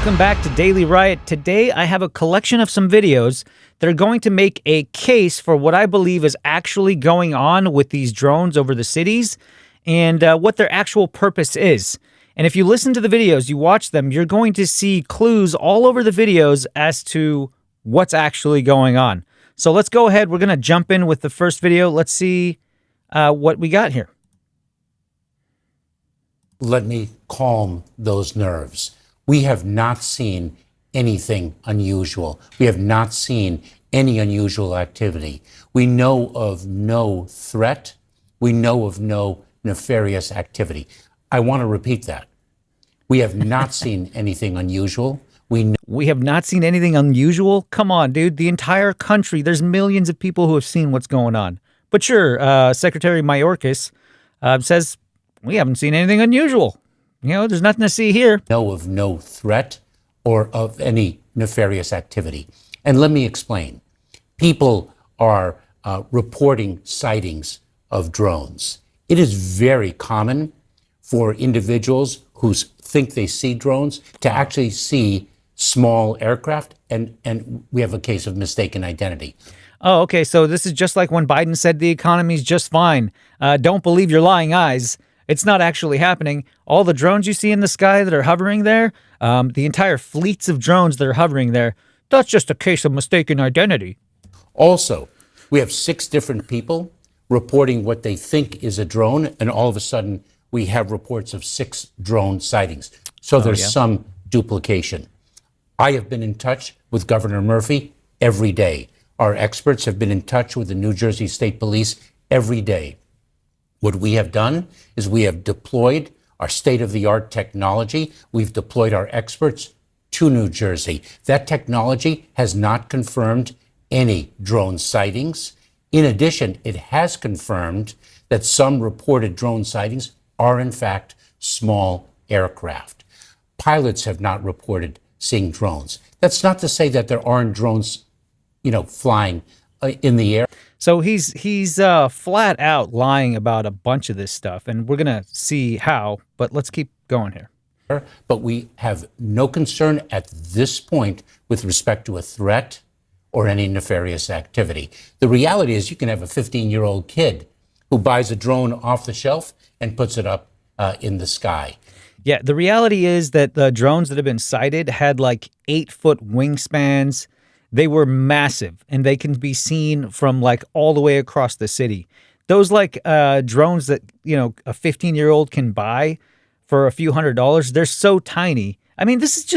Welcome back to Daily Riot. Today I have a collection of some videos that are going to make a case for what I believe is actually going on with these drones over the cities and what their actual purpose is. And if you listen to the videos, you watch them, you're going to see clues all over the videos as to what's actually going on. So let's go ahead. We're going to jump in with the first video. Let's see what we got here. Let me calm those nerves. We have not seen anything unusual. We have not seen any unusual activity. We know of no threat. We know of no nefarious activity. I want to repeat that. We have not seen anything unusual. We have not seen anything unusual? Come on, dude. The entire country, there's millions of people who have seen what's going on. But sure, Secretary Mayorkes says we haven't seen anything unusual. You know, there's nothing to see here. Know of no threat or of any nefarious activity. And let me explain. People are reporting sightings of drones. It is very common for individuals who think they see drones to actually see small aircraft, and we have a case of mistaken identity. Oh, okay, so this is just like when Biden said the economy's just fine. Don't believe your lying eyes. It's not actually happening. All the drones you see in the sky that are hovering there, the entire fleets of drones that are hovering there, that's just a case of mistaken identity. Also, we have 6 different people reporting what they think is a drone, and all of a sudden we have reports of 6 drone sightings. So there's some duplication. I have been in touch with Governor Murphy every day. Our experts have been in touch with the New Jersey State Police every day. What we have done is we have deployed our state-of-the-art technology. We've deployed our experts to New Jersey. That technology has not confirmed any drone sightings. In addition, it has confirmed that some reported drone sightings are in fact small aircraft. Pilots have not reported seeing drones. That's not to say that there aren't drones, flying in the air. So he's flat out lying about a bunch of this stuff, and we're going to see how, but let's keep going here. But we have no concern at this point with respect to a threat or any nefarious activity. The reality is you can have a 15-year-old kid who buys a drone off the shelf and puts it up in the sky. Yeah, the reality is that the drones that have been sighted had like 8-foot wingspans. They were massive, and they can be seen from like all the way across the city. Those like drones that, a 15-year-old can buy for a few $100s, they're so tiny. I mean, this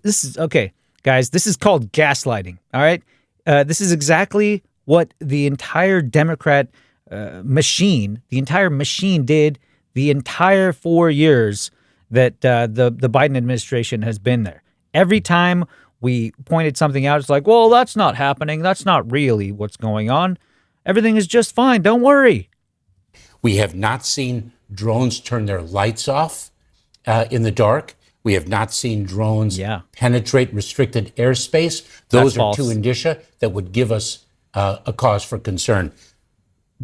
is okay, guys, this is called gaslighting, all right? This is exactly what the entire Democrat machine did the entire 4 years that the Biden administration has been there. Every time we pointed something out, it's like, well, that's not happening. That's not really what's going on. Everything is just fine. Don't worry. We have not seen drones turn their lights off in the dark. We have not seen drones penetrate restricted airspace. Those are 2 indicia that would give us a cause for concern.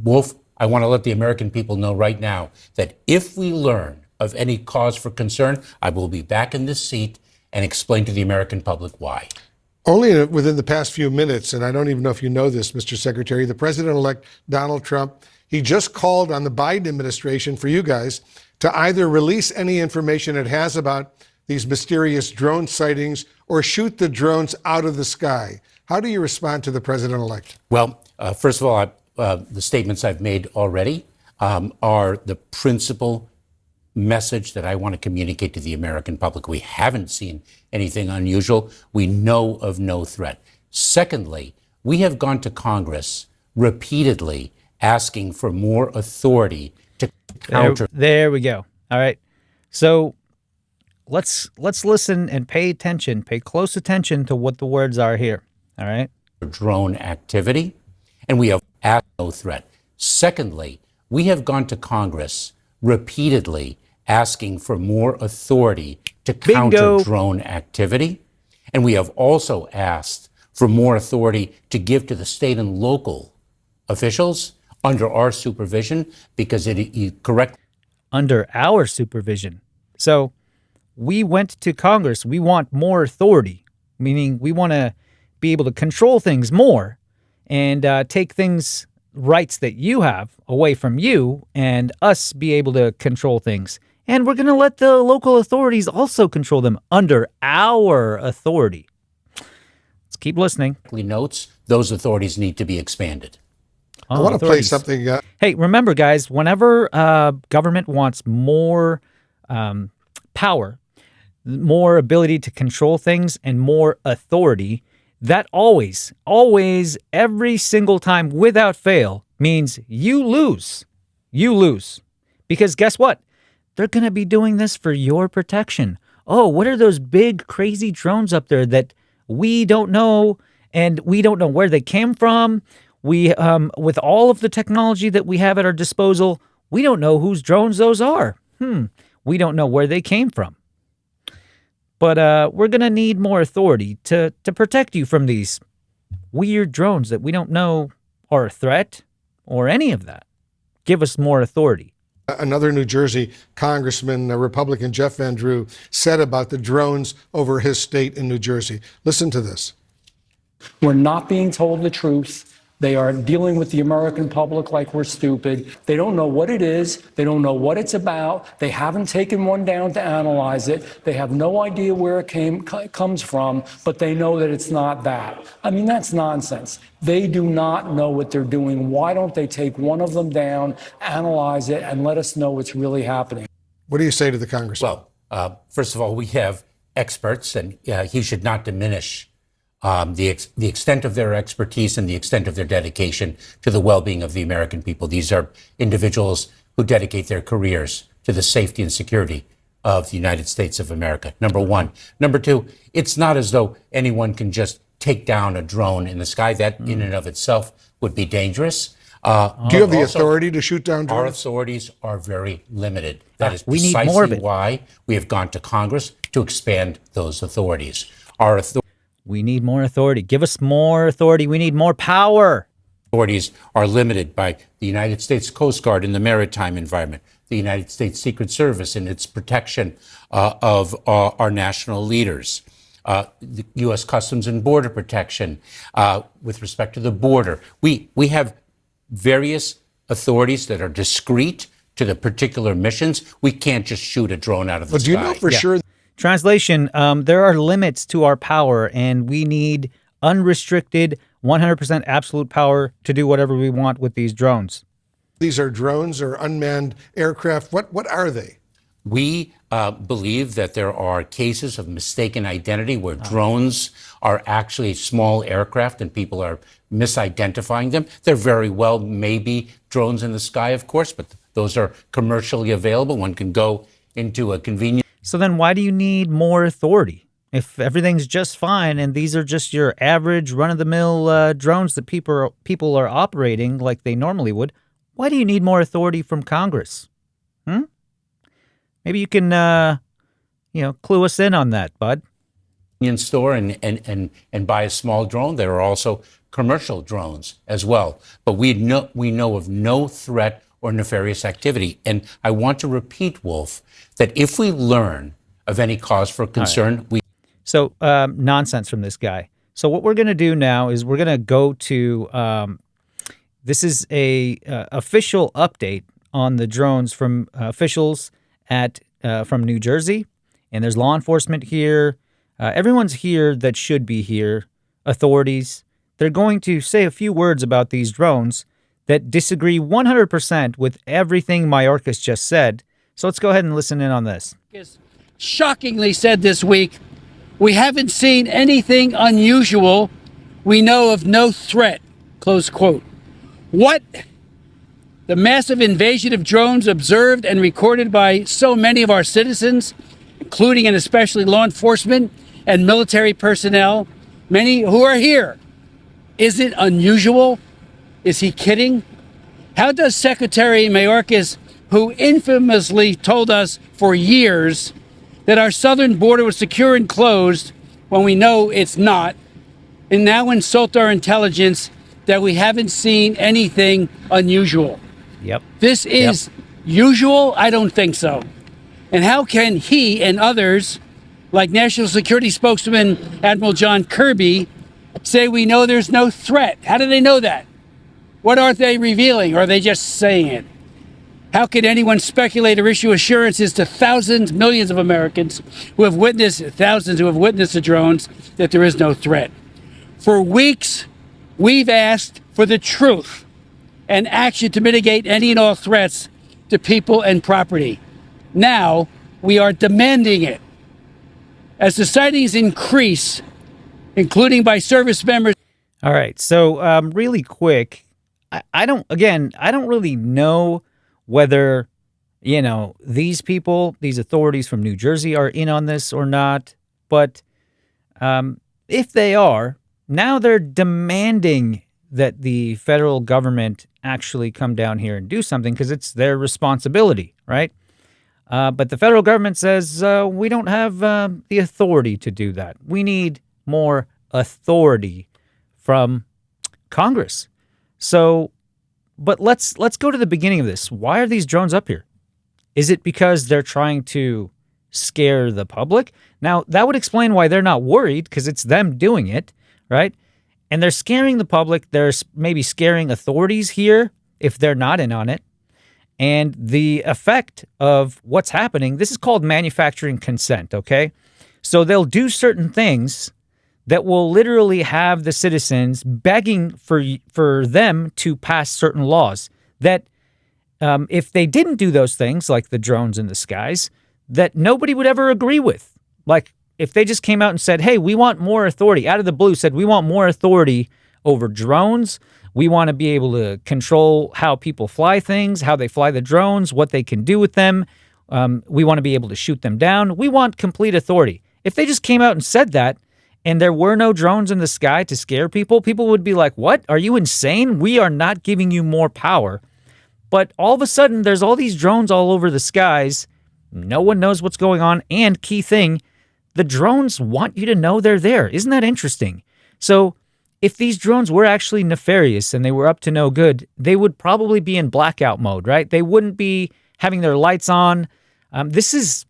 Wolf, I want to let the American people know right now that if we learn of any cause for concern, I will be back in this seat and explain to the American public why. Only within the past few minutes, and I don't even know if you know this, Mr. Secretary, the President-elect Donald Trump, he just called on the Biden administration for you guys to either release any information it has about these mysterious drone sightings or shoot the drones out of the sky. How do you respond to the President-elect? Well, first of all, the statements I've made already are the principal message that I want to communicate to the American public. We haven't seen anything unusual. We know of no threat. Secondly, we have gone to Congress repeatedly asking for more authority to counter. There we go. All right. So let's listen and pay attention, pay close attention to what the words are here. All right. Drone activity, and we have asked no threat. Secondly, we have gone to Congress repeatedly asking for more authority to counter drone activity. And we have also asked for more authority to give to the state and local officials under our supervision, because it correct under our supervision. So we went to Congress. We want more authority, meaning we want to be able to control things more and take rights that you have away from you and us be able to control things. And we're going to let the local authorities also control them under our authority. Let's keep listening. Notes those authorities need to be expanded. I want to play something. Hey, remember, guys, whenever government wants more power, more ability to control things, and more authority, that always, every single time, without fail, means you lose. You lose. Because guess what? They're going to be doing this for your protection. Oh, what are those big, crazy drones up there that we don't know, and we don't know where they came from? We, with all of the technology that we have at our disposal, we don't know whose drones those are. We don't know where they came from. But we're going to need more authority to protect you from these weird drones that we don't know are a threat or any of that. Give us more authority. Another New Jersey congressman, Republican Jeff Van Drew, said about the drones over his state in New Jersey. Listen to this. We're not being told the truth. They are dealing with the American public like we're stupid. They don't know what it is. They don't know what it's about. They haven't taken one down to analyze it. They have no idea where it comes from, but they know that it's not that. I mean, that's nonsense. They do not know what they're doing. Why don't they take one of them down, analyze it, and let us know what's really happening? What do you say to the congressman? Well, first of all, we have experts, and he should not diminish the extent of their expertise and the extent of their dedication to the well-being of the American people. These are individuals who dedicate their careers to the safety and security of the United States of America, number one. Number two, it's not as though anyone can just take down a drone in the sky. That in and of itself would be dangerous. Do you have the authority to shoot down drones? Our authorities are very limited. That is we need more of it. precisely why we have gone to Congress to expand those authorities. We need more authority. Give us more authority. We need more power. Authorities are limited by the United States Coast Guard in the maritime environment, the United States Secret Service in its protection of our national leaders, the U.S. Customs and Border Protection with respect to the border. We have various authorities that are discrete to the particular missions. We can't just shoot a drone out of the sky. But do you know for sure? Translation, there are limits to our power, and we need unrestricted, 100% absolute power to do whatever we want with these drones. These are drones or unmanned aircraft. What are they? We believe that there are cases of mistaken identity where drones are actually small aircraft and people are misidentifying them. There very well may be drones in the sky, of course, but those are commercially available. One can go into a convenience. So then why do you need more authority? If everything's just fine and these are just your average run-of-the-mill drones that people are operating like they normally would, why do you need more authority from Congress? Maybe you can, clue us in on that, bud. Store and buy a small drone. There are also commercial drones as well. But we know of no threat or nefarious activity. And I want to repeat, Wolf, that if we learn of any cause for concern, So nonsense from this guy. So what we're going to do now is we're going to go to this is a official update on the drones from officials from New Jersey, and there's law enforcement here. Everyone's here that should be here. Authorities. They're going to say a few words about these drones that disagree 100% with everything Mayorkes just said. So let's go ahead and listen in on this. Shockingly said this week, we haven't seen anything unusual. We know of no threat, close quote. What? The massive invasion of drones observed and recorded by so many of our citizens, including and especially law enforcement and military personnel, many who are here. Is it unusual? Is he kidding? How does Secretary Mayorkes, who infamously told us for years that our southern border was secure and closed when we know it's not, and now insult our intelligence that we haven't seen anything unusual? Yep. This is usual? I don't think so. And how can he and others, like National Security Spokesman Admiral John Kirby, say we know there's no threat? How do they know that? What are they revealing? Or are they just saying it? How could anyone speculate or issue assurances to thousands, millions of Americans who have witnessed the drones that there is no threat? For weeks, we've asked for the truth and action to mitigate any and all threats to people and property. Now, we are demanding it. As the sightings increase, including by service members. All right. So really quick, I don't really know whether, these people, these authorities from New Jersey are in on this or not. But if they are, now they're demanding that the federal government actually come down here and do something because it's their responsibility, right? But the federal government says we don't have the authority to do that. We need more authority from Congress. So, but let's go to the beginning of this. Why are these drones up here? Is it because they're trying to scare the public? Now, that would explain why they're not worried, because it's them doing it, right? And they're scaring the public. They're maybe scaring authorities here if they're not in on it. And the effect of what's happening, this is called manufacturing consent, okay? So they'll do certain things that will literally have the citizens begging for them to pass certain laws that if they didn't do those things, like the drones in the skies, that nobody would ever agree with. Like if they just came out and said, hey, we want more authority, out of the blue said, we want more authority over drones. We want to be able to control how people fly things, how they fly the drones, what they can do with them. We want to be able to shoot them down. We want complete authority. If they just came out and said that, and there were no drones in the sky to scare people, people would be like, what? Are you insane? We are not giving you more power. But all of a sudden, there's all these drones all over the skies. No one knows what's going on. And key thing, the drones want you to know they're there. Isn't that interesting? So if these drones were actually nefarious and they were up to no good, they would probably be in blackout mode, right? They wouldn't be having their lights on. This is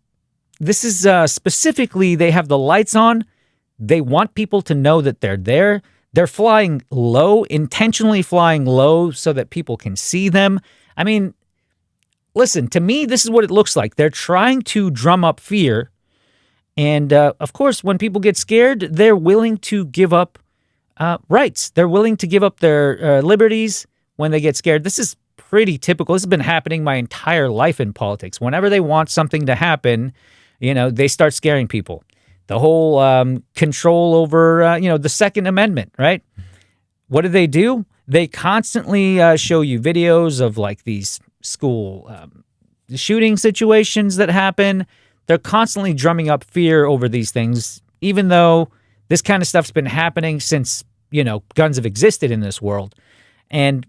specifically, they have the lights on. They want people to know that they're there. They're flying low, intentionally flying low so that people can see them. I mean, listen, to me, this is what it looks like. They're trying to drum up fear. And of course, when people get scared, they're willing to give up rights. They're willing to give up their liberties when they get scared. This is pretty typical. This has been happening my entire life in politics. Whenever they want something to happen, they start scaring people. The whole control over, the Second Amendment, right? What do? They constantly show you videos of like these school shooting situations that happen. They're constantly drumming up fear over these things, even though this kind of stuff's been happening since, guns have existed in this world. And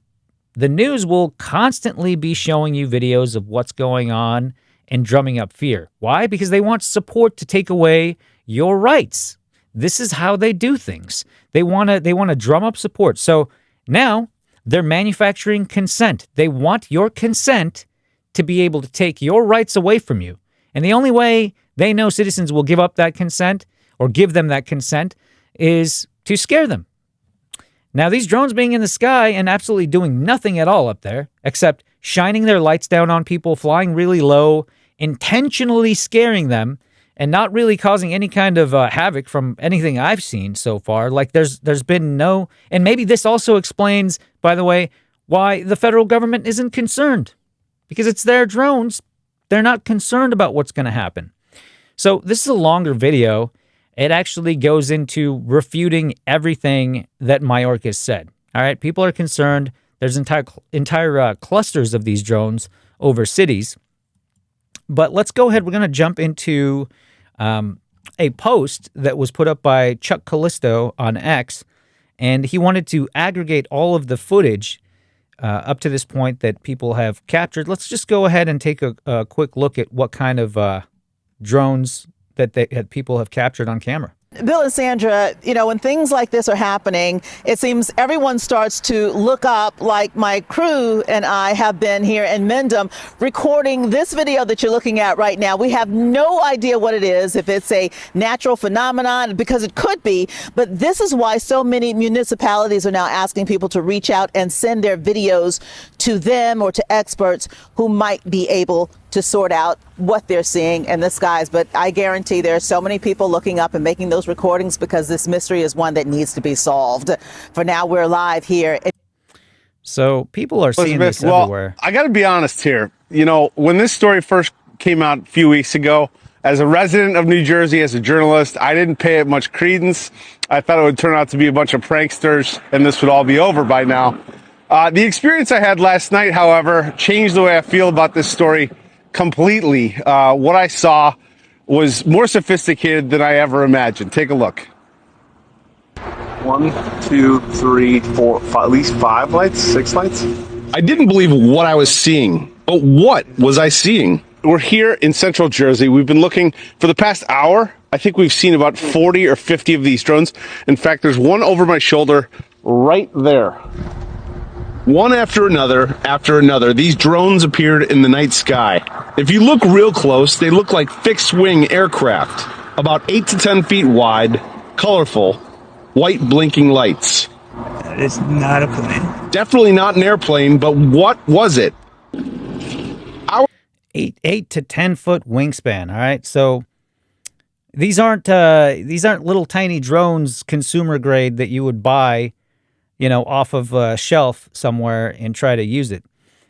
the news will constantly be showing you videos of what's going on and drumming up fear. Why? Because they want support to take away your rights. This is how they do things. They want to drum up support. So now they're manufacturing consent. They want your consent to be able to take your rights away from you. And the only way they know citizens will give up that consent or give them that consent is to scare them. Now, these drones being in the sky and absolutely doing nothing at all up there except shining their lights down on people, flying really low, intentionally scaring them, and not really causing any kind of havoc from anything I've seen so far. Like there's been no, and maybe this also explains, by the way, why the federal government isn't concerned, because it's their drones. They're not concerned about what's going to happen. So this is a longer video. It actually goes into refuting everything that Mayorkes said. All right, people are concerned. There's entire clusters of these drones over cities. But let's go ahead. We're going to jump into a post that was put up by Chuck Callisto on X, and he wanted to aggregate all of the footage up to this point that people have captured. Let's just go ahead and take a quick look at what kind of drones that people have captured on camera. Bill and Sandra, you know, when things like this are happening, it seems everyone starts to look up, like my crew and I have been here in Mendham recording this video that you're looking at right now. We have no idea what it is, if it's a natural phenomenon, because it could be, but this is why so many municipalities are now asking people to reach out and send their videos to them or to experts who might be able to sort out what they're seeing in the skies. But I guarantee there are so many people looking up and making those recordings because this mystery is one that needs to be solved. For now, we're live here. So people are seeing this everywhere. I got to be honest here. You know, when this story first came out a few weeks ago, as a resident of New Jersey, as a journalist, I didn't pay it much credence. I thought it would turn out to be a bunch of pranksters and this would all be over by now. The experience I had last night, however, changed the way I feel about this story completely. What I saw was more sophisticated than I ever imagined. Take a look. 1, 2, 3, 4, 5, at least 5 lights, 6 lights. I didn't believe what I was seeing. But what was I seeing? We're here in central Jersey. We've been looking for the past hour. I think we've seen about 40 or 50 of these drones. In fact, there's one over my shoulder right there. One after another, these drones appeared in the night sky. If you look real close, they look like fixed-wing aircraft, about 8 to 10 feet wide, colorful, white blinking lights. That is not a plane. Definitely not an airplane, but what was it? 8 to 10 foot wingspan. All right, so these aren't little tiny drones, consumer grade, that you would buy, you know, off of a shelf somewhere and try to use it.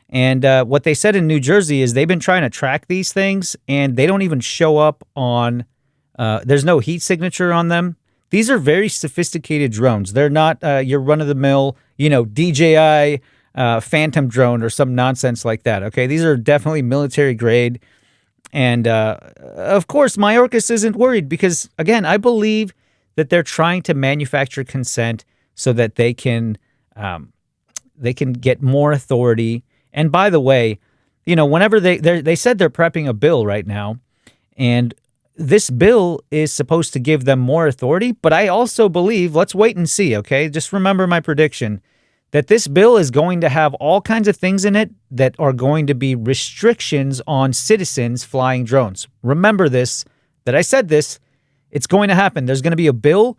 And what they said in New Jersey is they've been trying to track these things, and they don't even show up on. There's no heat signature on them. These are very sophisticated drones. They're not your run-of-the-mill, you know, DJI Phantom drone or some nonsense like that. Okay, these are definitely military grade. And of course, Mayorkes isn't worried because, again, I believe that they're trying to manufacture consent so that they can get more authority. And by the way, you know, whenever they said they're prepping a bill right now, and this bill is supposed to give them more authority. But I also believe, let's wait and see, okay? Just remember my prediction that this bill is going to have all kinds of things in it that are going to be restrictions on citizens flying drones. Remember this, that I said this, it's going to happen. There's going to be a bill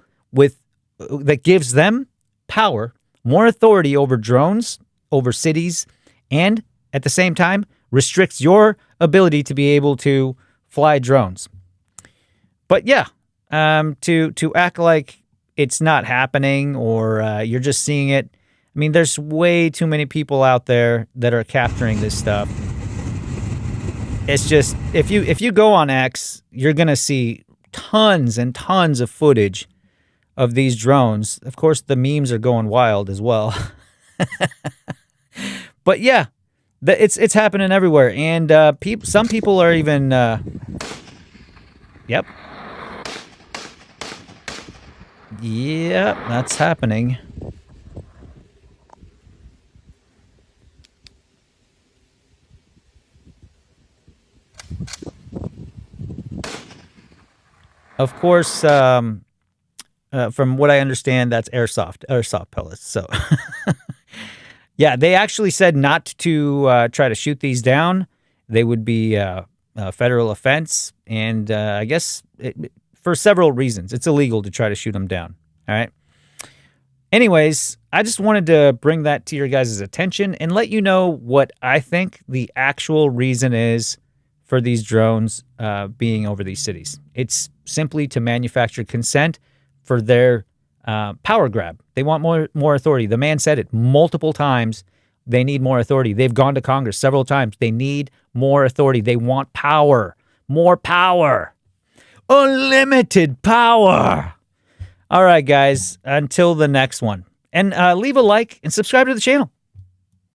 that gives them power, more authority over drones, over cities, and at the same time restricts your ability to be able to fly drones. But yeah, to act like it's not happening or you're just seeing it. I mean, there's way too many people out there that are capturing this stuff. It's just, if you go on X, you're going to see tons and tons of footage of these drones. Of course, the memes are going wild as well. But yeah, it's happening everywhere. And some people are even... Yep. Yep, that's happening. Of course, from what I understand, that's airsoft pellets. So, yeah, they actually said not to try to shoot these down. They would be a federal offense, and I guess for several reasons, it's illegal to try to shoot them down. All right. Anyways, I just wanted to bring that to your guys' attention and let you know what I think the actual reason is for these drones being over these cities. It's simply to manufacture consent for their power grab. They want more authority. The man said it multiple times. They need more authority. They've gone to Congress several times. They need more authority. They want power. More power. Unlimited power. All right, guys. Until the next one. And leave a like and subscribe to the channel.